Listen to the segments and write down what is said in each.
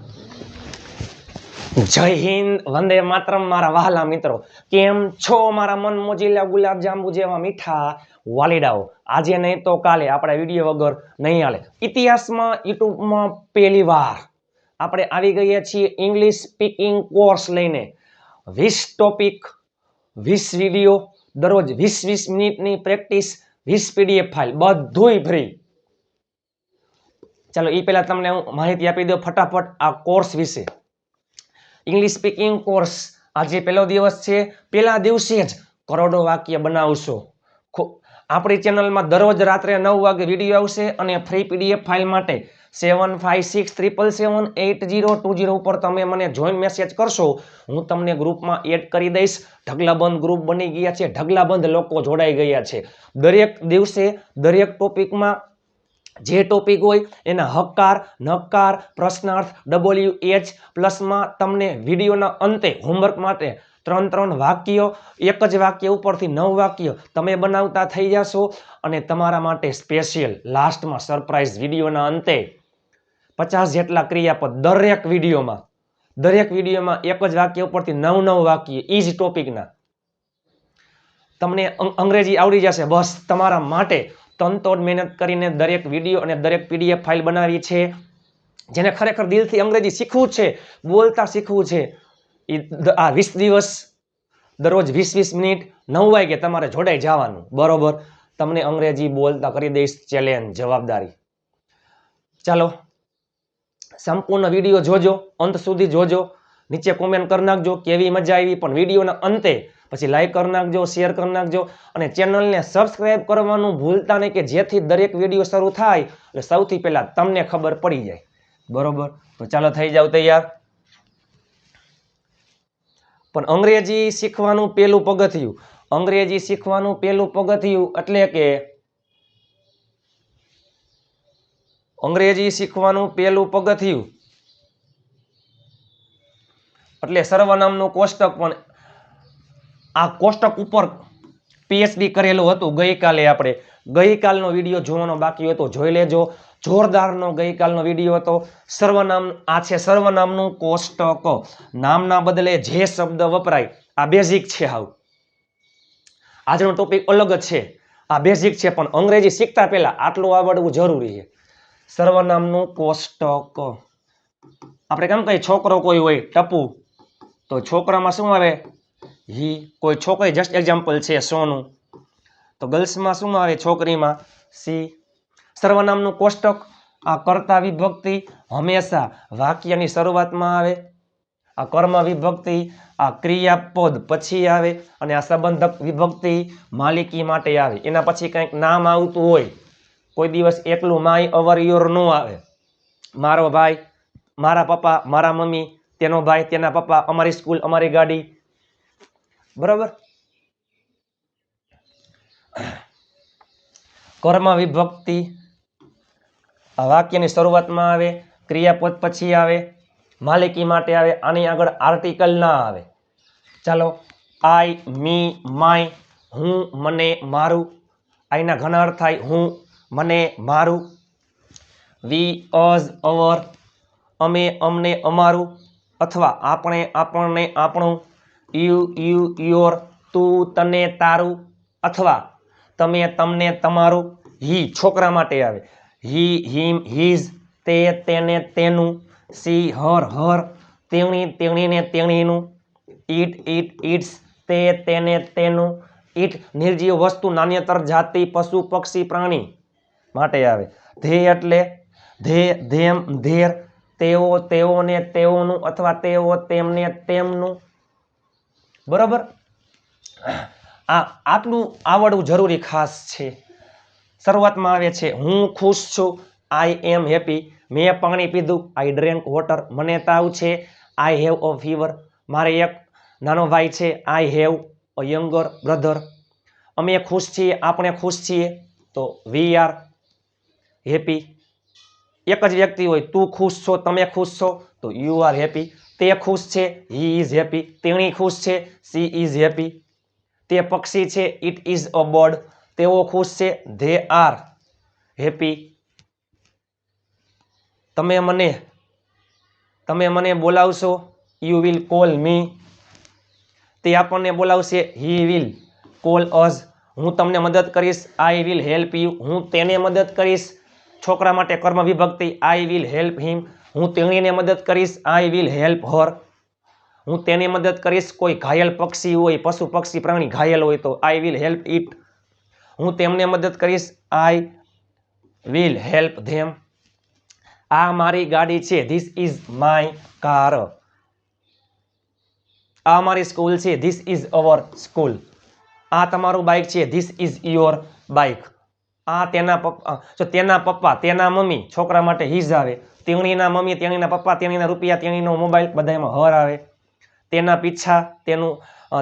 જય હિન્દ, વંદે માતરમ મારા વહાલા મિત્રો, કેમ છો મારા મન મોજીલા ગુલાબ જાંબુ જેવા મીઠા વાલીડાઓ? આજે નહીં તો કાલે આપણે વિડીયો વગર નહીં હાલે. ઇતિહાસમાં યુટ્યુબમાં પહેલી વાર આપણે આવી ગયા છીએ ઇંગ્લિશ સ્પીકિંગ કોર્સ લઈને. 20 ટોપિક, 20 વિડીયો, દરરોજ 20 મિનિટની પ્રેક્ટિસ, 20 PDF ફાઇલ, બધુંય ફ્રી. ચાલો એ પહેલા તમને હું માહિતી આપી દઉં ફટાફટ આ કોર્સ વિશે. ઇંગ્લિશ સ્પીકિંગ કોર્સ આજે પહેલો દિવસ છે. પહેલા દિવસે જ કરોડો વાક્ય બનાવશો. આપણી ચેનલમાં દરરોજ રાત્રે 9 વાગે વિડીયો આવશે અને ફ્રી PDF ફાઇલ માટે 7567778020 ઉપર તમે મને જોઈન મેસેજ કરશો. હું તમને ગ્રુપમાં એડ કરી દઈશ. ઢગલાબંધ ગ્રુપ બની ગયા છે, ઢગલાબંધ લોકો જોડાઈ ગયા છે. દરેક દિવસે દરેક ટોપિકમાં જે ટોપિક હોય એના હકાર, નકાર, પ્રશ્નાર્થ, WH પ્લસમાં તમને વિડીયોના અંતે હોમવર્ક માટે 3 વાક્યો, એક જ વાક્ય ઉપરથી 9 વાક્ય તમે બનાવતા થઈ જશો. અને તમારા માટે સ્પેશિયલ લાસ્ટમાં સરપ્રાઈઝ વિડીયોના અંતે 50 જેટલા ક્રિયાપદ દરેક વિડીયોમાં એક જ વાક્ય ઉપરથી 9 વાક્ય એ જ ટોપિકના. તમને અંગ્રેજી આવડી જશે. બસ તમારા માટે તનતોડ મહેનત કરીને દરેક વિડીયો અને દરેક PDF ફાઇલ બનાવી છે. જેને ખરેખર દિલથી અંગ્રેજી શીખવું છે, બોલતા શીખવું છે, આ 20 દિવસ દરરોજ 20 મિનિટ 9 વાગે તમારે જોડાઈ જવાનું. બરોબર, તમને અંગ્રેજી બોલતા કરી દઈશ. ચેલેન્જ, જવાબદારી. ચાલો સંપૂર્ણ વિડીયો જોજો, અંત સુધી જોજો. નીચે કોમેન્ટ કરી નાખજો કેવી મજા આવી. પણ વિડીયોના અંતે પછી લાઈક કરી નાખજો, શેર કરી નાખજો અને ચેનલને સબસ્ક્રાઇબ કરવાનું ભૂલતા નહીં, કે જેથી દરેક વિડીયો શરૂ થાય એટલે સૌથી પહેલા તમને ખબર પડી જાય. બરોબર, તો ચાલો થઈ જાવ તૈયાર. પણ અંગ્રેજી શીખવાનું પહેલું પગથિયું, એટલે કે અંગ્રેજી શીખવાનું પહેલું પગથિયું એટલે સર્વનામનું કોષ્ટક. પણ આ કોષ્ટક ઉપર PhD કરેલું હતું. ગઈકાલનો વિડીયો જોવાનો બાકી હતો, જોઈ લેજો. જોરદારનો ગઈકાલનો વિડીયો હતો. આ છે સર્વનામનું કોષ્ટક. નામના બદલે જે શબ્દ વપરાય, આ બેઝિક છે. આજનો ટોપિક અલગ જ છે, આ બેઝિક છે. પણ અંગ્રેજી શીખતા પહેલા આટલું આવડવું જરૂરી છે. સર્વનામનું કોષ્ટક. આપણે કેમ કહીએ છોકરો કોઈ હોય ટપુ, તો છોકરામાં શું આવે? હી. કોઈ છોકરી, જસ્ટ એક્ઝામ્પલ છે સોનું, તો ગર્લ્સમાં શું આવે? છોકરીમાં સી. સર્વનામનું કોષ્ટક. આ કર્તા વિભક્તિ હંમેશા વાક્યની શરૂઆતમાં આવે. આ કર્મ વિભક્તિ આ ક્રિયાપદ પછી આવે. અને આ સંબંધક વિભક્તિ માલિકી માટે આવે. એના પછી કંઈક નામ આવતું હોય. કોઈ દિવસ એકલું માય, અવર, યોર નો આવે. મારો ભાઈ, મારા પપ્પા, મારા મમ્મી, તેનો ભાઈ, તેના પપ્પા, અમારી સ્કૂલ, અમારી ગાડી. બરાબર. કર્મ વિભક્તિ આ વાક્યની શરૂઆતમાં આવે, ક્રિયાપદ પછી આવે, માલિકી માટે આવે. આની આગળ આર્ટિકલ ના આવે. ચાલો, આઈ, મી, માય, હું, મને, મારું. આઈના ઘણા અર્થ થાય. હું, મને, મારું. વી, અઝ, અવર, અમે, અમને, અમારું. અથવા આપણે, આપણને, આપણું. યુ, યોર, તું, તને, તારું. અથવા તમે, તમને, તમારું. હી છોકરા માટે આવે. હી, હિમ, હિઝ. તે, તેને, તેનું. સી, હર, હર. તેણી, તેણીને, તેણીનું. ઈટ, ઇટ્સ. તે, તેને, તેનું. ઈટ નિર્જીવ વસ્તુ, નાન્યતર જાતિ, પશુ, પક્ષી, પ્રાણી માટે આવે. ધ્યેય એટલે ધેમ, ધેર. તેઓ, તેઓને, તેઓનું. અથવા તેઓ, તેમને, તેમનું. બરોબર. આટલું આવડવું જરૂરી ખાસ છે. શરૂઆતમાં આવે છે હું ખુશ છું, આઈ એમ હેપી. મેં પાણી પીધું, આઈ ડ્રેન્ક વોટર. મને તાવ છે, આઈ હેવ અ ફીવર. મારે એક નાનો ભાઈ છે, I have a younger brother. અમે ખુશ છીએ, આપણે ખુશ છીએ, તો વી આર હેપી. એક જ વ્યક્તિ હોય, તું ખુશ છો, તમે ખુશ છો, તો યુ આર હેપી. તે ખુશ છે, હી ઇઝ હેપી. તેણી ખુશ છે, સી ઇઝ હેપી. તે પક્ષી છે, ઇટ ઇઝ અ બર્ડ. તેઓ ખુશ છે, ધે આર હેપી. તમે મને તમે મને બોલાવશો, યુ વિલ કોલ મી. તે આપણને બોલાવશે, હી વિલ કોલ અસ. હું તમને મદદ કરીશ, આઈ વિલ હેલ્પ યુ. હું તેને મદદ કરીશ. છોકરા માટે કર્મ વિભક્તિ, આઈ વિલ હેલ્પ હિમ. હું તેણીને મદદ કરીશ, આઈ વિલ હેલ્પ હર. હું તેને મદદ કરીશ. કોઈ ઘાયલ પક્ષી હોય, પશુ પક્ષી પ્રાણી ઘાયલ હોય તો આઈ વિલ હેલ્પ ઇટ. હું તેમને મદદ કરીશ, આઈ વિલ હેલ્પ ધેમ. આ મારી ગાડી છે, ધીસ ઇઝ માય કાર. આ મારી સ્કૂલ છે, ધીસ ઇઝ અવર સ્કૂલ. આ તમારું બાઇક છે, ધીસ ઇઝ યોર બાઇક. આ તેના પપ્પા, તેના પપ્પા, તેના મમ્મી, છોકરા માટે હિઝ આવે. તેણીના મમ્મી, તેણીના પપ્પા, તેણીના રૂપિયા, તેણીનો મોબાઈલ, બધામાં હર આવે. તેના પીછા,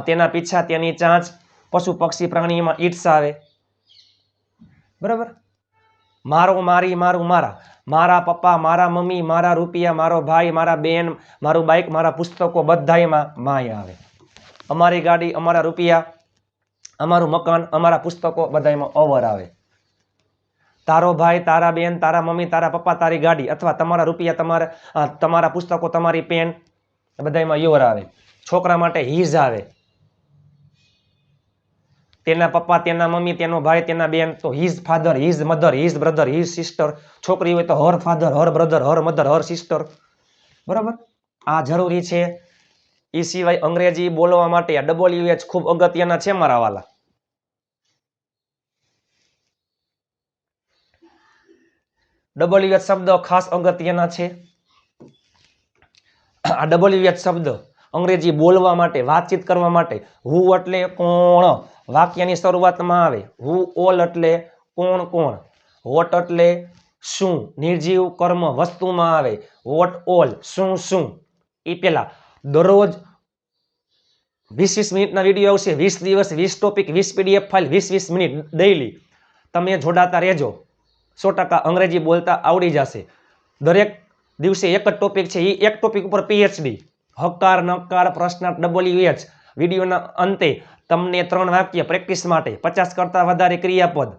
તેના પીછા, તેની ચાંચ, પશુ પક્ષી પ્રાણીમાં ઇટ્સ આવે. બરાબર. મારો, મારી, મારું, મારા. મારા પપ્પા, મારા મમ્મી, મારા રૂપિયા, મારો ભાઈ, મારા બેન, મારું બાઇક, મારા પુસ્તકો, બધાયમાં માય આવે. અમારી ગાડી, અમારા રૂપિયા, અમારું મકાન, અમારા પુસ્તકો, બધાયમાં ઓવર આવે. તારો ભાઈ, તારા બેન, તારા મમ્મી, તારા પપ્પા, તારી ગાડી, અથવા તમારા રૂપિયા, તમારા પુસ્તકો, તમારી પેન, બધાયમાં યોર આવે. છોકરા માટે હિઝ આવે. તેના પપ્પા, તેના મમ્મી, તેનો ભાઈ, તેના બેન, તો his father, his mother, his brother, his sister. છોકરી હોય તો હર ફાધર, હર બ્રધર, હર મધર, હર સિસ્ટર. બરાબર. આ જરૂરી છે. એ સિવાય અંગ્રેજી બોલવા માટે WH ખૂબ અગત્યના છે મારા વાલા. WH શબ્દ ખાસ અગત્યના છે. આ WH શબ્દ અંગ્રેજી બોલવા માટે, વાતચીત કરવા માટે. હુ એટલે કોણ, વાક્યની શરૂઆતમાં આવે. હુ ઓલ એટલે કોણ કોણ. વોટ એટલે શું, નિર્જીવ કર્મ વસ્તુમાં આવે. વોટ ઓલ, શું શું. એ પેલા દરરોજ 20-20 મિનિટના વિડીયો આવશે. 20 દિવસ, 20 topic, 20 PDF file, 20-20 minute daily. તમે જોડાતા રહેજો. 100% અંગ્રેજી બોલતા આવડી જશે. દરેક દિવસે એક જ ટોપિક છે, એ એક ટોપિક ઉપર PhD. હકાર, નકાર, પ્રશ્ન, WH. વિડીયોના અંતે તમને 3 વાક્ય પ્રેક્ટિસ માટે, 50 કરતાં વધારે ક્રિયાપદ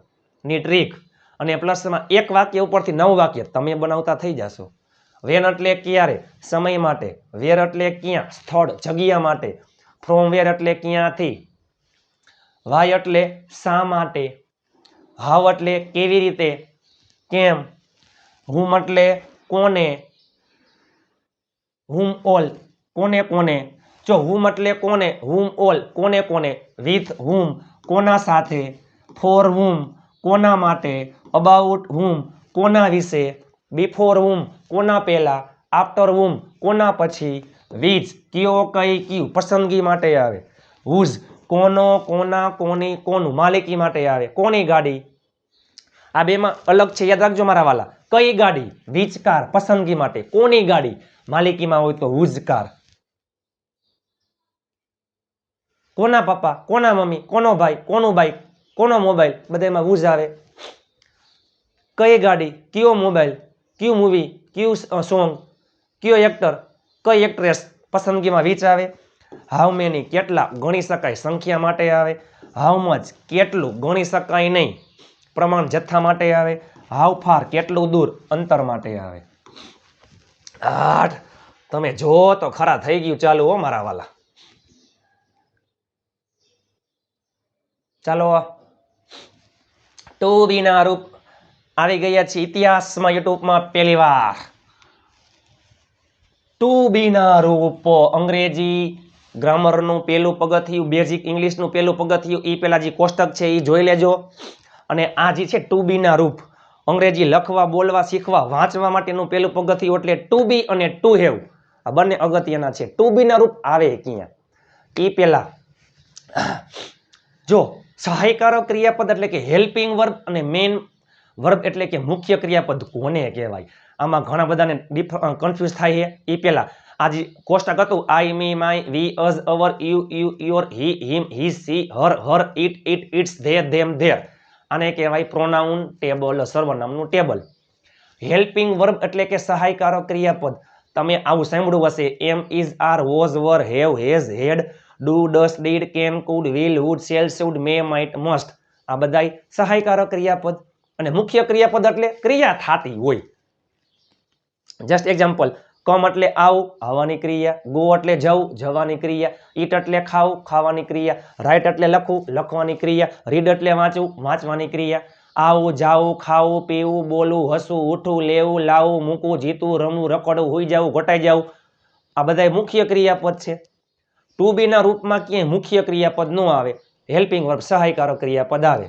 ની ટ્રીક, અને પ્લસમાં એક વાક્ય ઉપરથી 9 વાક્ય તમે બનાવતા થઈ જશો. વેન એટલે ક્યારે, સમય માટે. વેર એટલે ક્યાં, સ્થળ, જગ્યા માટે. ફ્રોમ વેર એટલે ક્યાંથી. વાય એટલે શા માટે. હાવ એટલે કેવી રીતે, કેમ. હુમ એટલે કોને. હુમ ઓલ, કોને કોને. જો હુમ એટલે કોને, હુમ ઓલ, કોને કોને. વિથ હુમ, કોના સાથે. ફોર હુમ, કોના માટે. અબાઉટ હુમ, કોના વિશે. બિફોર હુમ, કોના પહેલા. આફ્ટર હુમ, કોના પછી. વિચ, કયો, કઈ, કયું, પસંદગી માટે આવે. હુઝ, કોનો, કોના, કોની, કોનું, માલિકી માટે આવે. કોની ગાડી. આ બેમાં અલગ છે, યાદ રાખજો મારા વાલા. કઈ ગાડી, વિચ કાર, પસંદગી માટે. કોની ગાડી, માલિકીમાં હોય તો હુઝ કાર. કોના પપ્પા, કોના મમ્મી, કોનો ભાઈ, કોનું બાઈક, કોનો મોબાઈલ, બધામાં હુઝ આવે. કઈ ગાડી, કયો મોબાઈલ, કયું મૂવી, કયું સોંગ, કયો એક્ટર, કઈ એક્ટ્રેસ, પસંદગીમાં વિચ આવે. હાઉ મેની, કેટલા, ગણી શકાય, સંખ્યા માટે આવે. હાઉ મચ, કેટલું, ગણી શકાય નહીં, પ્રમાણ, જથ્થા માટે આવે. હાઉ ફાર, કેટલું દૂર, અંતર માટે આવે. 8 તમે જો તો ખરા થઈ ગયું ચાલુ હો મારા વાલા. ચાલો, ટુ બી ના રૂપ આવી ગયા છે ઇતિહાસમાં યુટ્યુબમાં પહેલી વાર. ટુ બી ના રૂપ અંગ્રેજી ગ્રામરનું પહેલું પગથિયું, બેઝિક ઇંગ્લિશનું પહેલું પગથિયું. એ પેલા જે કોષ્ટક છે એ જોઈ લેજો. અને આ જે છે ટુ બી ના રૂપ અંગ્રેજી લખવા, બોલવા, શીખવા, વાંચવા માટેનું પહેલું પગથિયું એટલે ટુ બી અને ટુ હેવ. આ બંને અગત્યના છે. ટુ બી ના રૂપ આવે ક્યાં એ પેલા જો સહાયકારક ક્રિયાપદ એટલે કે હેલ્પિંગ વર્બ અને મેઇન વર્બ એટલે કે મુખ્ય ક્રિયાપદ કોને કહેવાય. આમાં ઘણા બધાને કન્ફ્યુઝ થાય છે. એ પહેલા આ જે કોષ્ટક હતું, I, me, my, we, us, our, you, your, he, him, his, she, her, it, its, their, them, their. આને કહેવાય પ્રોનાઉન ટેબલ, સર્વનામનું ટેબલ. હેલ્પિંગ વર્બ એટલે કે સહાયકારક ક્રિયાપદ. તમે આવું સાંભળ્યું હશે. Am, is, are, was, were, have, has, had, do, does, did, can, could, will, would, shall, should, may, might, must. આ બધાય સહાયકારક ક્રિયાપદ. અને મુખ્ય ક્રિયાપદ એટલે ક્રિયા થાતી હોય. જસ્ટ એક્ઝામ્પલ, કમ એટલે આવું, આવવાની ક્રિયા. ગો એટલે જવું, જવાની ક્રિયા. ઈટ એટલે ખાવું, ખાવાની ક્રિયા. રાઇટ એટલે લખવું, લખવાની ક્રિયા. રીડ એટલે વાંચવું, વાંચવાની ક્રિયા. આવું, જાવું, ખાવું, પીવું, બોલવું, હસવું, ઉઠવું, લેવું, લાવવું, મૂકવું, જીતવું, રમવું, રખડવું, હોઈ જવું, ઘટાઈ જવું, આ બધા મુખ્ય ક્રિયાપદ છે. ટુ બી ના રૂપમાં ક્યાંય મુખ્ય ક્રિયાપદ ન આવે, હેલ્પિંગ વર્બ સહાયકારક ક્રિયાપદ આવે.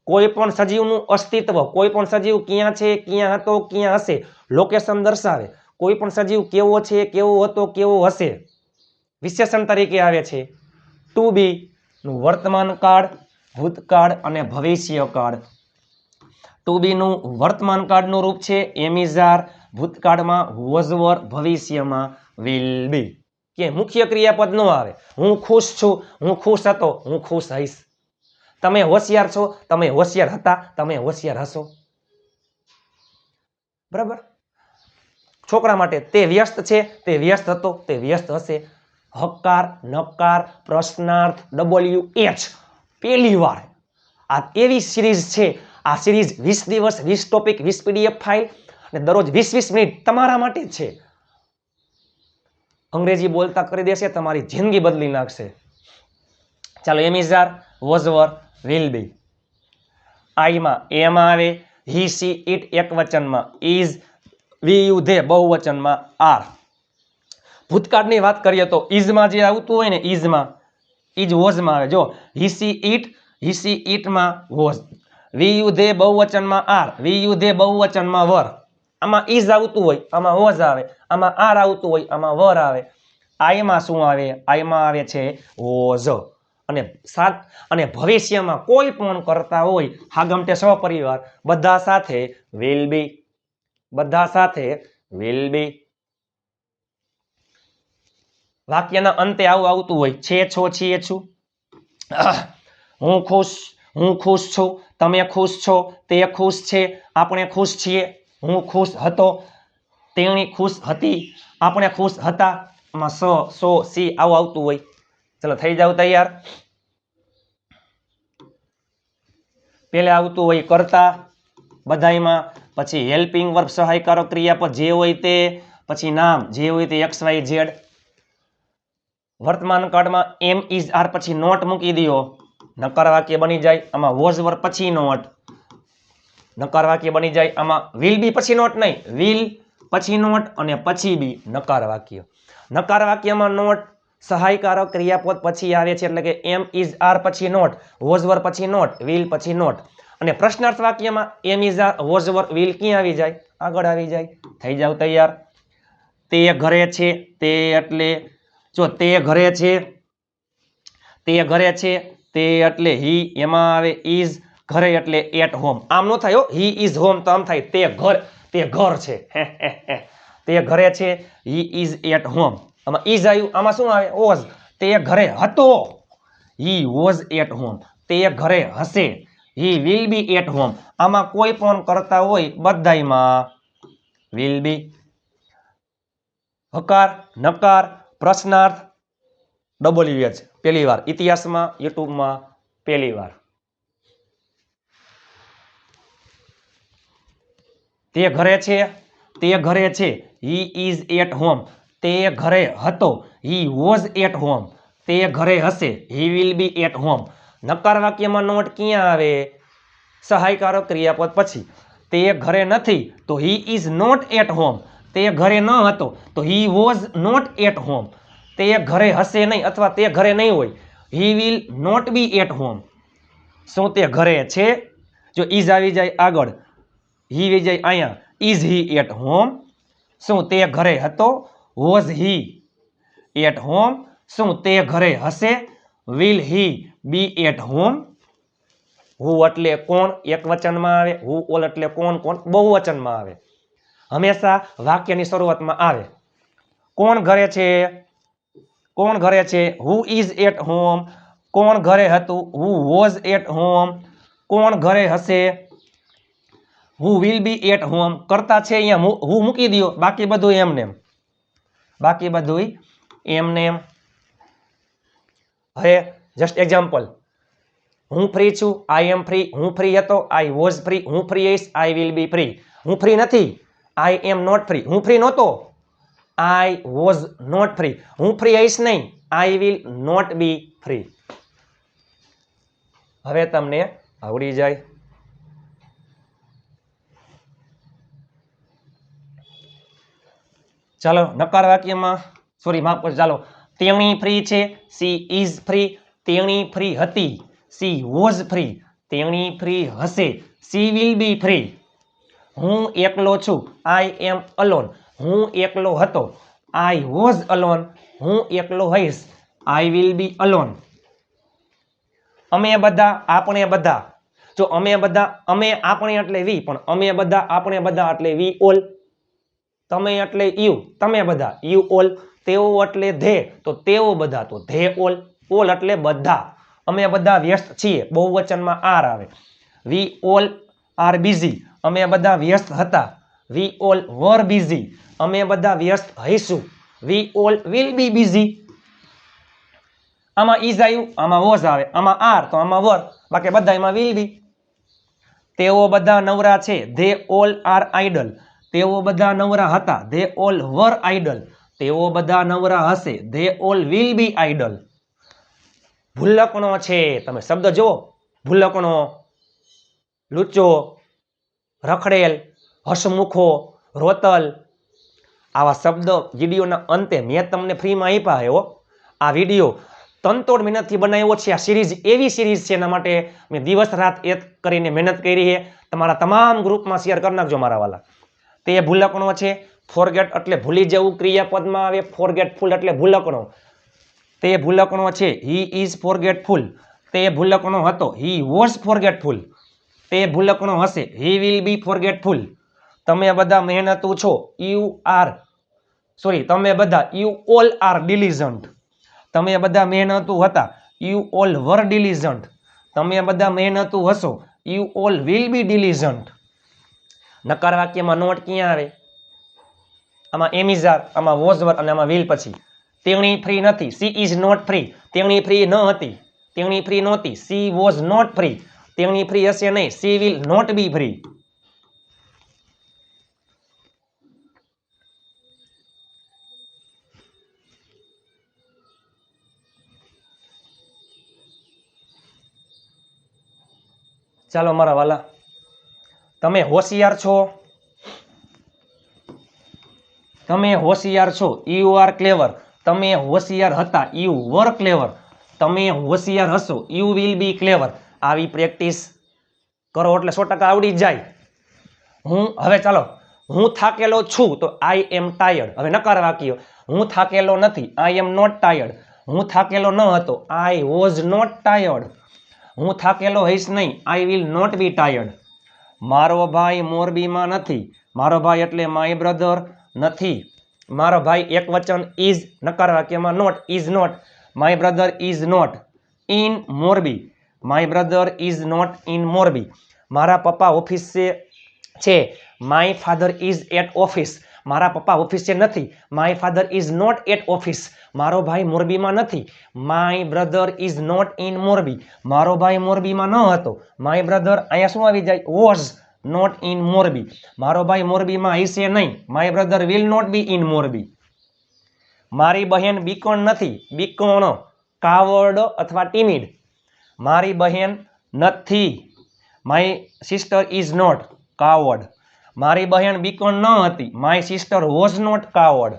કોઈ પણ સજીવનું અસ્તિત્વ, કોઈ પણ સજીવ ક્યાં છે, ક્યાં હતો, ક્યાં હશે, લોકેશન દર્શાવે. કોઈ પણ સજીવ કેવો છે, કેવો હતો, કેવો હશે, વિશેષણ તરીકે આવે છે. ટુ બી નું વર્તમાન કાળ, ભૂતકાળ અને ભવિષ્ય કાળ. ટુ બી નું વર્તમાન કાળનું રૂપ છે એમ ઇઝ આર, ભૂતકાળમાં વોઝ વર, ભવિષ્યમાં વિલ બી. કે મુખ્ય ક્રિયાપદ ન આવે. હું ખુશ છું, હું ખુશ હતો, હું ખુશ હઈશ. તમે હોશિયાર છો, તમે હોશિયાર હતા, તમે હોશિયાર હશો. બરાબર. છોકરા માટે તે વ્યસ્ત છે, તે વ્યસ્ત હતો, તે વ્યસ્ત હશે. હકાર, નકાર, પ્રશ્નાર્થ, WH પહેલી વાર. આ એવી સિરીઝ છે. આ સિરીઝ 20 દિવસ, 20 ટોપિક, 20 PDF ફાઇલ અને દરરોજ 20-20 મિનિટ તમારા માટે છે. અંગ્રેજી બોલતા કરી દેશે, તમારી જિંદગી બદલી નાખશે. ચાલો, am is are, was were, will be. આઈમાં એમ આવે, હી સી ઇટ એક વચનમાં, ઇઝ વી યુ ધે બહુવચનમાં, આર. ભૂતકાળની વાત કરીએ તો ઇઝમાં જે આવતું હોય ને, ઇઝમાં, ઇઝ વોઝમાં આવે. જો હી સી ઇટમાં વોઝ, વી યુ ધે બહુવચનમાં આર, વી યુ ધે બહુવચનમાં વર. આમાં ઇઝ આવતું હોય, આમાં વોઝ આવે. આમાં આર આવતું હોય, આમાં વર આવે. આઈમાં શું આવે? આઈમાં આવે છે વોઝ. અને ભવિષ્યમાં કોઈ પણ કરતા હોય હાગમટે સહપરિવાર, બધા સાથે વિલ બી, બધા સાથે વિલ બી. વાક્યના અંતે આવું આવતું હોય, છે, છો, છીએ, છું. હું ખુશ છું, તમે ખુશ છો, તે ખુશ છે, આપણે ખુશ છીએ. હું ખુશ હતો, તેણી ખુશ હતી, આપણે ખુશ હતા. આમાં સો, સી આવું આવતું હોય. ચલો, થઈ જાવ તૈયાર. પેલા આવતું હોય કરતા બધાયમાં, પછી હેલ્પિંગ વર્બ સહાયકારક ક્રિયાપદ જે હોય તે, પછી નામ જે હોય તે XYZ. વર્તમાન કાળમાં એમ ઇઝ આર પછી નોટ મૂકી દો, નકાર વાક્ય બની જાય. આમાં વોઝ વર પછી નોટ, નકાર વાક્ય બની જાય. આમાં વિલ બી પછી નોટ નહીં, વિલ પછી નોટ અને પછી બી નકાર વાક્ય. નકાર વાક્યમાં નોટ સહાયકારક ક્રિયાપદ પછી આવે છે, એટલે કે એમ ઇઝ આર પછી નોટ, વોઝ વર પછી નોટ, વિલ પછી નોટ. અને પ્રશ્નાર્થ વાક્યમાં am is are, was were, will ક્યાં આવી જાય? આગળ આવી જાય. થઈ જાવ તૈયાર. તે ઘરે છે, તે એટલે જો તે ઘરે છે, તે ઘરે છે, તે એટલે હી, એમાં આવે ઇઝ, ઘરે એટલે એટ હોમ. આમ ન થાય, હી ઇઝ હોમ તો આમ થાય તે ઘર છે. તે ઘરે છે, હી ઇઝ એટ હોમ. આમાં ઇઝ આવ્યું, આમાં શું આવે? વોઝ. તે ઘરે હતો, હી વોઝ એટ હોમ. તે ઘરે હશે, he will be at home. આમાં કોઈ પણ કરતા હોય બધાયમાં વિલ બી. હકાર, નકાર, પ્રશ્નાર્થ, WH પહેલી વાર. ઇતિહાસમાં, યુટ્યુબમાં પહેલી વાર. તે ઘરે છે, તે ઘરે છે, હી ઇઝ એટ હોમ. તે ઘરે હતો, હી વોઝ એટ હોમ. તે ઘરે હશે, he will be at home. નકાર વાક્યમાં નોટ ક્યાં આવે? સહાયકારક ક્રિયાપદ પછી. તે ઘરે નથી તો he is not at home. તે ઘરે ન હતો તો he was not at home. તે ઘરે હશે નહીં અથવા તે ઘરે નહીં હોય, he will not be at home. શું તે ઘરે છે? જો ઇઝ આવી જાય આગળ, હી આવી જાય અહીંયા, ઇઝ હી એટ હોમ? શું તે ઘરે હતો? Was he at home? શું તે ઘરે હશે? Will he be at home? Who એટલે કોણ એક વચનમાં આવે, હુ ઓલ એટલે કોણ બહુવચનમાં આવે. હંમેશા વાક્યની શરૂઆતમાં આવે. કોણ ઘરે છે? કોણ ઘરે છે? Who is at home? કોણ ઘરે હતું? Who was at home? કોણ ઘરે હશે? Who will be at home. કરતા છે અહીંયા હુ મૂકી દો, બાકી બધું એમને એમ. બાકી બધું એમને એમ. હવે જસ્ટ એક્ઝામ્પલ, હું ફ્રી છું, આઈ એમ ફ્રી. હું ફ્રી હતો, આઈ વોઝ ફ્રી. હું ફ્રી હઈશ, આઈ વિલ બી ફ્રી. હું ફ્રી નથી, આઈ એમ નોટ ફ્રી. હું ફ્રી નહોતો, આઈ વોઝ નોટ ફ્રી. હું ફ્રી હઈશ નહીં. I will not be free. હવે તમને આવડી જાય. ચાલો નકાર વાક્યમાં સોરી માફ કરજો. ચાલો તેણી ફ્રી છે. She is free. તેણી ફ્રી હતી. She was free. તેણી ફ્રી હશે. She will be free. હું એકલો છું. આઈ એમ અલોન. હું એકલો હતો. I was alone. હું એકલો હઈશ. I will B alone. અમે બધા, આપણે બધા. જો અમે બધા, અમે આપણે એટલે વી, પણ અમે બધા, આપણે બધા એટલે વી ઓલ. તમે એટલે યુ, તમે બધા, યુ ઓલ. તેઓ એટલે ધે, તો તેઓ બધા, તો ધે ઓલ. ઓલ એટલે બધા. અમે બધા વ્યસ્ત છીએ, બહુવચનમાં આર આવે. We all are busy. અમે બધા વ્યસ્ત હતા. We all were busy. અમે બધા વ્યસ્ત હઈશું. We all will be busy. આમાં ઇઝ આવ્યું, આમાં વોઝ આવે, આમાં આર તો આમાં વર, બાકી બધા એમાં વિલ બી. તેઓ બધા નવરા છે. They all are idle. તેઓ બધા નવરા હતા. They all were idle. તેઓ બધા નવરા હશે. They all will be idle. ભૂલકણો છે. તમે શબ્દ જુઓ. ભૂલકણો, લુચ્ચો, રખડેલ, હસમુખો, રોતલ. આવા શબ્દ વિડીયોના અંતે મેં તમને ફ્રીમાં આપ્યા હો. આ વિડીયો તનતોડ મહેનતથી બનાવ્યો છે. આ સિરીઝ એવી સિરીઝ છે, એના માટે મેં દિવસ રાત એક કરીને મહેનત કરી છે. તમારા તમામ ગ્રુપમાં શેર કરી નાખજો મારા વાલા. તે ભૂલકણો છે. ફોરગેટ એટલે ભૂલી જવું ક્રિયાપદમાં આવે. ફોરગેટફુલ એટલે ભૂલકણો. તે ભૂલકણો છે. He is forgetful. તે ભૂલકણો હતો. He was forgetful. તે ભૂલકણો હશે. He will be forgetful. તમે બધા મહેનતુ છો. તમે બધા યુ ઓલ આર ડિલિજન્ટ. તમે બધા મહેનતુ હતા. You all were diligent. તમે બધા મહેનતુ હશો. You all will be diligent. નકાર વાક્યમાં નોટ ક્યાં આવે? આમાં એમ ઇઝ આર, આમાં વોઝ વર અને આમાં વિલ પછી. તેણી ફ્રી નથી. She is not free. તેણી ફ્રી ન હતી. તેણી ફ્રી નહોતી. She was not free. તેણી ફ્રી હશે નહીં. She will not be free. ચાલો મારા વાલા, તમે હોશિયાર છો. તમે હોશિયાર છો. યુ આર ક્લેવર. તમે હોશિયાર હતા. યુ વર ક્લેવર. તમે હોશિયાર હશો. યુ વિલ બી ક્લેવર. આવી પ્રેક્ટિસ કરો એટલે 100% આવડી જ જાય. હવે ચાલો, હું થાકેલો છું તો આઈ એમ ટાયર્ડ. હવે નકાર વાક્ય. હું થાકેલો નથી. I am not tired. હું થાકેલો ન હતો. I was not tired. હું થાકેલો હઈશ નહીં. I will not be tired. મારો ભાઈ મોરબીમાં નથી. મારો ભાઈ એટલે માય બ્રધર નથી. મારો ભાઈ એક વચન ઇઝ, નકાર વાક્યમાં not, is not. My brother is not in Morbi. My brother is not in Morbi. મારા પપ્પા ઓફિસે છે. My father is at office. મારા પપ્પા ઓફિસે નથી. My father is not at office. મારો ભાઈ મોરબીમાં નથી. My brother is not in Morbi. મારો ભાઈ મોરબીમાં ન હતો. માય બ્રધર અહીંયા શું આવી જાય? Was not in Morbi. મારો ભાઈ મોરબીમાં હશે નહીં. My brother will not be in Morbi. મારી બહેન બીકોણ નથી. બીકોણ, કાવર્ડ અથવા ટીમિડ. મારી બહેન નથી. My sister is not coward. મારી બહેન બીકોણ ન હતી. My sister was not coward.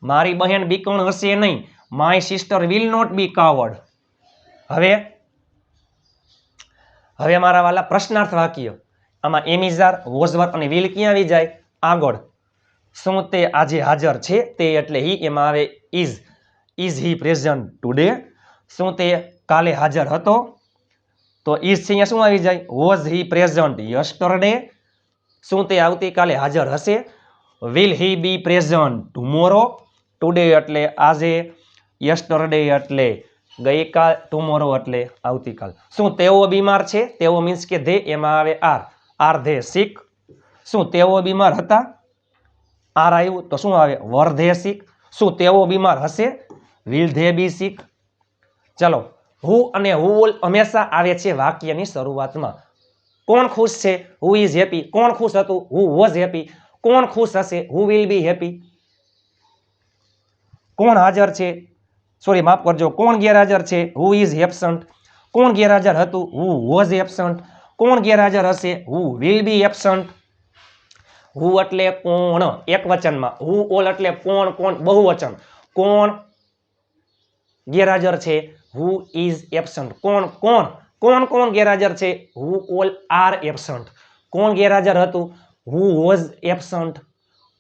મારી બહેન બીકોણ હશે નહીં. My sister will not be coward. હવે મારા વાલા પ્રશ્નાર્થ વાક્ય. આમાં am is are, was were અને વિલ ક્યાં આવી જાય? આગળ. શું તે આજે હાજર છે? તે એટલે હી, એમાં આવે is. Is he present today? શું તે કાલે હાજર હતો? તો ઇઝ છે અહીંયા શું આવી જાય? Was he present yesterday? શું તે આવતીકાલે હાજર હશે? Will he be present tomorrow? Today એટલે આજે, યસ્ટરડે એટલે ગઈકાલ, ટુમોરો એટલે આવતીકાલ. શું તેઓ બીમાર છે? તેઓ મીન્સ કે ધે, એમાં આવે આર. આર ધે સિક? શું તેઓ બીમાર હતા? આર આવ્યું તો શું આવે? વર ધે સિક? શું તેઓ બીમાર હશે? વિલ ધે બી સિક? ચલો, હુ અને હુ હંમેશા આવે છે વાક્યની શરૂઆતમાં. કોણ ખુશ છે? Who is happy. કોણ ખુશ હતું? Who was happy. કોણ ખુશ હશે? Who will B happy. કોણ હાજર છે, સોરી માફ કરજો, કોણ ગેરહાજર છે, હુ ઇઝ એબસન્ટ. કોણ ગેરહાજર હતું, હુ વોઝ એબસન્ટ. કોણ ગેરહાજર હશે, હુ વિલ બી એબસન્ટ. હુ એટલે કોણ એક વચનમાં, હુ ઓલ એટલે કોણ કોણ બહુવચન. કોણ ગેરહાજર છે, હુ ઇઝ એબસન્ટ. કોણ કોણ કોણ કોણ ગેરહાજર છે, હુ ઓલ આર એબસન્ટ. કોણ ગેરહાજર હતું, હુ વોઝ એબસન્ટ.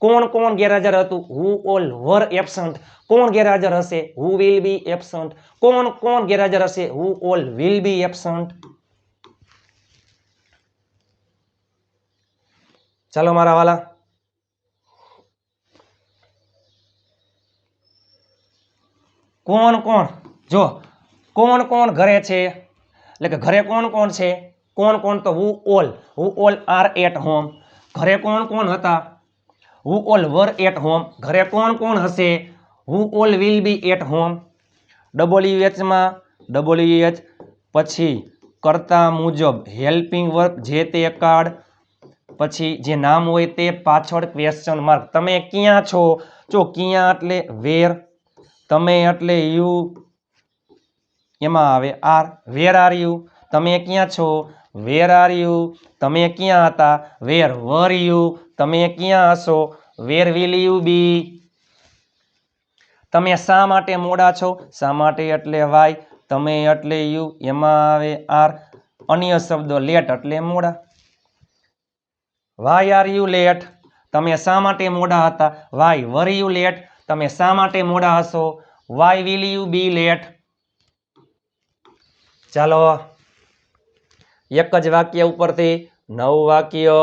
કોણ કોણ ગેરહાજર હતું, હુ ઓલ વર એબસન્ટ. કોણ ગેરહાજર હશે, હુ વિલ બી એબસન્ટ. કોણ કોણ ગેરહાજર હશે, who all will B absent. ચાલો મારા વાલા, કોણ કોણ, જો કોણ કોણ ઘરે છે એટલે કે ઘરે કોણ કોણ છે, કોણ કોણ તો who all are at home. ઘરે કોણ કોણ હતા, who all were at home. ઘરે કોણ કોણ હશે, who all will be at home. WH માં WH પછી કર્તા મુજબ હેલ્પિંગ વર્બ જે તે કાળ, પછી જે નામ હોય તે પાછળ ક્વેશ્ચન માર્ક. તમે ક્યાં છો, જો ક્યાં એટલે વેર, તમે એટલે યુ, એમાં આવે આર. વેર આર યુ, તમે ક્યાં છો, વેર આર યુ. તમે ક્યાં હતા, વેર વર યુ. તમે ક્યાં હશો, વેર વિલ યુ બી. તમે શા માટે મોડા છો, શા માટે એટલે વાય, તમે એટલે યુ, એમાં આવે આર. અન્ય શબ્દો લેટ એટલે મોડા. વાય આર યુ લેટ, તમે શા માટે મોડા હતા, વાય વર યુ લેટ. તમે શા માટે મોડા હશો, why will you be late. ચાલો એક જ વાક્ય ઉપરથી 9 વાક્ય,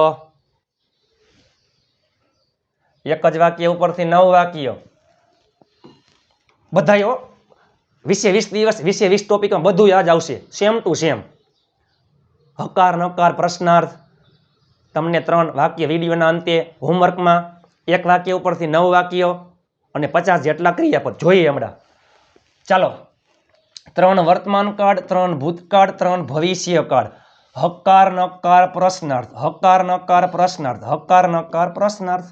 એક જ વાક્ય ઉપરથી 9 વાક્ય બધાયો 20 દિવસ 20 ટોપિકમાં બધું યાદ આવશે, સેમ ટુ સેમ. હકાર નકાર પ્રશ્નાર્થ તમને 3 વાક્ય વિડીયોના અંતે હોમવર્કમાં, એક વાક્ય ઉપરથી 9 વાક્ય અને 50 જેટલા ક્રિયાપદ જોઈએ હમણાં. ચાલો 3 વર્તમાન કાળ, 3 ભૂતકાળ, 3 ભવિષ્યકાળ. હકાર નકાર પ્રશ્નાર્થ, હકાર નકાર પ્રશ્નાર્થ, હકાર નકાર પ્રશ્નાર્થ.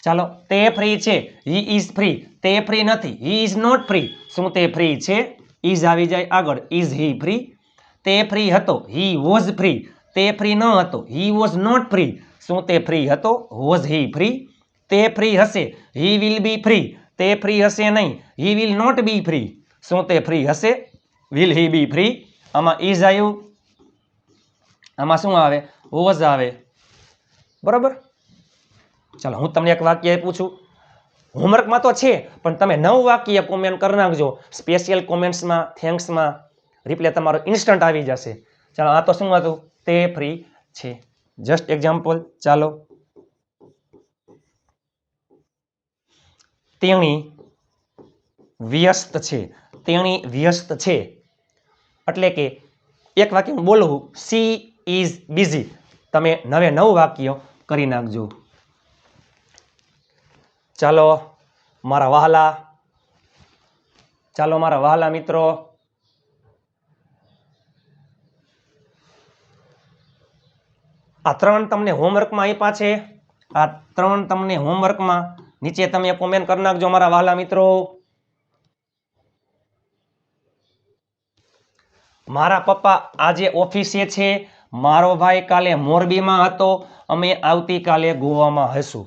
ચાલો તે ફ્રી છે, હી ઇઝ ફ્રી. તે ફ્રી નથી, હી ઇઝ નોટ ફ્રી. શું તે ફ્રી છે, ઇઝ આવી જાય આગળ, ઇઝ હી ફ્રી. તે ફ્રી હતો, હી વોઝ ફ્રી. તે ફ્રી ન હતો, હી વોઝ નોટ ફ્રી. શું તે ફ્રી હતો, વોઝ હી ફ્રી. તે ફ્રી હશે, હી વિલ બી ફ્રી. તે ફ્રી હશે નહીં, he will not be free. શું તે ફ્રી હશે, વિલ હી બી ફ્રી. આમાં ઇઝ આવ્યું, આમાં શું આવે, વોઝ આવે. બરાબર. ચાલો હું તમને એક વાક્ય પૂછું, હોમવર્કમાં તો છે પણ તમે 9 વાક્ય કોમેન્ટ કરી નાખજો. સ્પેશિયલ કોમેન્ટ્સમાં, થેન્ક્સમાં રિપ્લે તમારો ઇન્સ્ટન્ટ આવી જશે. ચાલો આ તો શું હતું, તે ફ્રી છે. Just example. ચાલો તેણી વ્યસ્ત છે, તેણી વ્યસ્ત છે એટલે કે એક વાક્ય હું બોલું, સી ઇઝ બિઝી. તમે 9 વાક્ય કરી નાખજો. ચાલો મારા વહાલા, ચાલો મારા વહાલા મિત્રો, આ 3 તમને હોમવર્કમાં આપ્યા છે. આ 3 તમને હોમવર્કમાં નીચે તમે કોમેન્ટ કરી નાખજો મારા વહાલા મિત્રો. મારા પપ્પા આજે ઓફિસે છે, મારો ભાઈ કાલે મોરબીમાં હતો, અમે આવતીકાલે ગોવામાં હશું.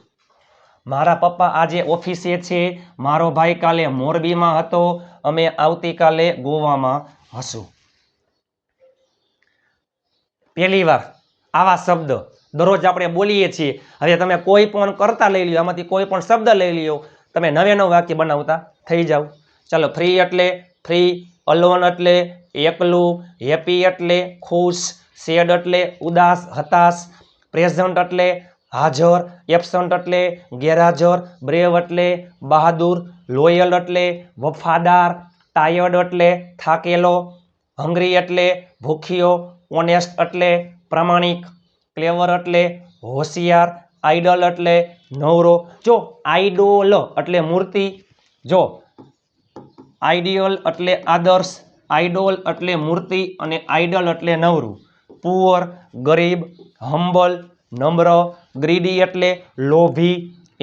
મારા પપ્પા આજે ઓફિસે છે, મારો ભાઈ કાલે મોરબીમાં હતો, અમે આવતીકાલે ગોવામાં હશું. પહેલી વાર આવા શબ્દ દરરોજ આપણે બોલીએ છીએ. હવે તમે કોઈ પણ કરતા લઈ લ્યો, આમાંથી કોઈ પણ શબ્દ લઈ લ્યો, તમે 9 વાક્ય બનાવતા થઈ જાવ. ચાલો ફ્રી એટલે ફ્રી, અલોન એટલે એકલું, હેપી એટલે ખુશ, સેડ એટલે ઉદાસ હતાશ, પ્રેઝન્ટ એટલે હાજર, એબસન્ટ એટલે ગેરહાજર, બ્રેવ એટલે બહાદુર, લોયલ એટલે વફાદાર, ટાયર્ડ એટલે થાકેલો, હંગ્રી એટલે ભૂખ્યો, ઓનેસ્ટ એટલે પ્રામાણિક, ક્લેવર એટલે હોશિયાર, આઈડલ એટલે નવરો. જો આઈડોલ એટલે મૂર્તિ, જો આઈડિયલ એટલે આદર્શ, આઈડોલ એટલે મૂર્તિ અને આઈડલ એટલે નવરું. પુઅર ગરીબ, હમ્બલ નમ્ર, ગ્રીડી એટલે લોભી,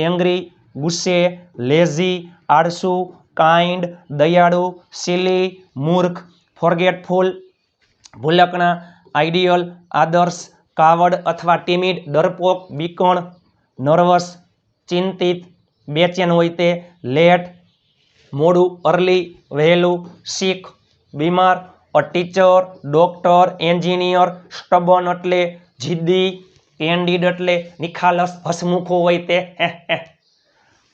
એંગ્રી ગુસ્સે, લેઝી, આળસુ, કાઇન્ડ, દયાળુ, સિલી, મૂર્ખ, ફોરગેટફુલ, ભૂલકણા, આઈડિયલ, આદર્શ, કાવડ અથવા ટીમિડ, ડરપોક, બીકણ, નર્વસ, ચિંતિત, બેચેન હોય તે, લેટ, મોડું, અર્લી, વહેલું, સિક, બીમાર, અ ટીચર, ડોક્ટર, એન્જિનિયર, સ્ટબન એટલે જિદ્દી, કેન્ડિડ એટલે નિખાલસ, હસમુખો હોય તે,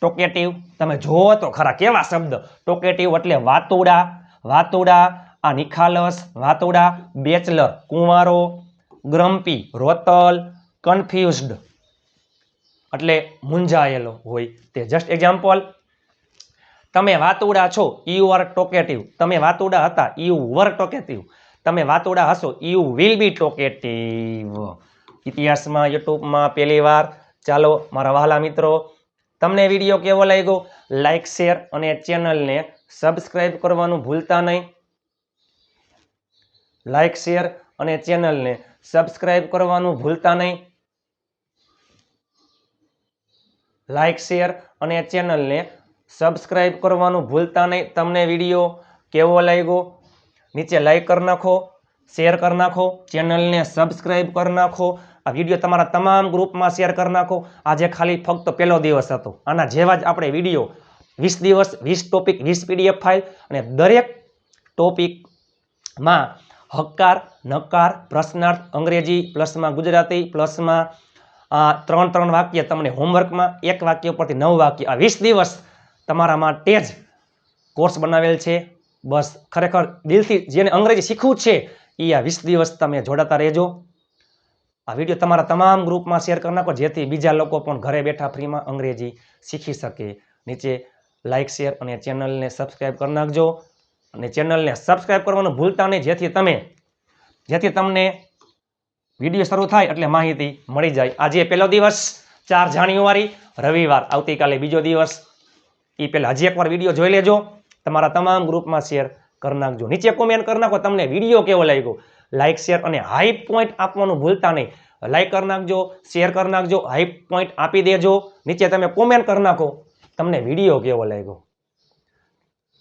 ટોકેટિવ, તમે જોવો તો ખરા કેવા શબ્દ, ટોકેટિવ એટલે વાતુડા, વાતુડા, આ નિખાલસ, વાતુડા, બેચલર, કુંવારો, ગ્રમ્પી, રોતલ, કન્ફ્યુઝડ એટલે મૂંઝાયેલો હોય તે. જસ્ટ એક્ઝામ્પલ, તમે વાતુડા છો, યુ આર ટોકેટિવ. તમે વાતુડા હતા, યુ વર ટોકેટિવ. તમે વાતુડા હશો, યુ વિલ બી ટોકેટિવ. ઇતિહાસમાં યુટ્યુબમાં પહેલી વાર. ચાલો મારા વહાલા મિત્રો, તમને વિડીયો કેવો લાગ્યો? લાઈક, શેર અને ચેનલને સબસ્ક્રાઇબ કરવાનું ભૂલતા નહીં. લાઈક, શેર અને ચેનલને સબસ્ક્રાઇબ કરવાનું ભૂલતા નહીં. લાઈક, શેર અને ચેનલને સબસ્ક્રાઇબ કરવાનું ભૂલતા નહીં. તમને વિડીયો કેવો લાગ્યો? નીચે લાઈક કરી નાખો, શેર કરી નાખો, ચેનલને સબસ્ક્રાઇબ કરી નાખો. આ વિડીયો તમારા તમામ ગ્રુપમાં શેર કરી નાખો. આજે ખાલી ફક્ત પહેલો દિવસ હતો. આના જેવા જ આપણે વિડીયો 20 દિવસ, 20 ટોપિક, 20 PDF ફાઇલ અને દરેક ટોપિકમાં હકાર, નકાર, પ્રશ્નાર્થ, અંગ્રેજી પ્લસમાં ગુજરાતી પ્લસમાં 3 વાક્ય તમને હોમવર્કમાં, 1 વાક્ય પરથી 9 વાક્ય. આ 20 દિવસ તમારા માટે જ કોર્સ બનાવેલ છે. બસ ખરેખર દિલથી જેને અંગ્રેજી શીખવું છે એ આ 20 દિવસ તમે જોડાતા રહેજો. આ વિડીયો તમારા તમામ ગ્રુપમાં શેર કરી નાખો જેથી બીજા લોકો પણ ઘરે બેઠા ફ્રીમાં અંગ્રેજી શીખી શકે. નીચે લાઈક, શેર અને ચેનલને સબસ્ક્રાઇબ કરી નાખજો અને ચેનલને સબસ્ક્રાઇબ કરવાનું ભૂલતા નહીં જેથી તમને વિડીયો શરૂ થાય એટલે માહિતી મળી જાય. આજે પહેલો દિવસ 4 જાન્યુઆરી રવિવાર, આવતીકાલે બીજો દિવસ. એ પહેલાં હજી એકવાર વિડીયો જોઈ લેજો, તમારા તમામ ગ્રુપમાં શેર કરી નાખજો. નીચે કોમેન્ટ કરી નાખો તમને વિડીયો કેવો લાગ્યો. લાઈક, શેર અને હાઈ પોઈન્ટ આપવાનું ભૂલતા નહીં. લાઈક કરી નાખજો, શેર કરી નાખજો, હાઈ પોઈન્ટ આપી દેજો. નીચે તમે કોમેન્ટ કરી નાખો તમને વિડીયો કેવો લાગ્યો.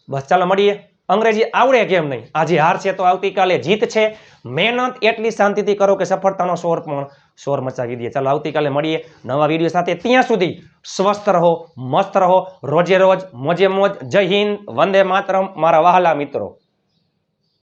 બસ ચાલો મળીએ. અંગ્રેજી આવડે કેમ નહીં? આજે હાર છે તો આવતીકાલે જીત છે. મહેનત એટલી શાંતિથી કરો કે સફળતાનો શોર પણ શોર મચાવી દે. ચાલો આવતીકાલે મળીએ નવા વિડીયો સાથે. ત્યાં સુધી સ્વસ્થ રહો, મસ્ત રહો, રોજે રોજ મોજે મોજ. જય હિન્દ, વંદે માતરમ મારા વહાલા મિત્રો.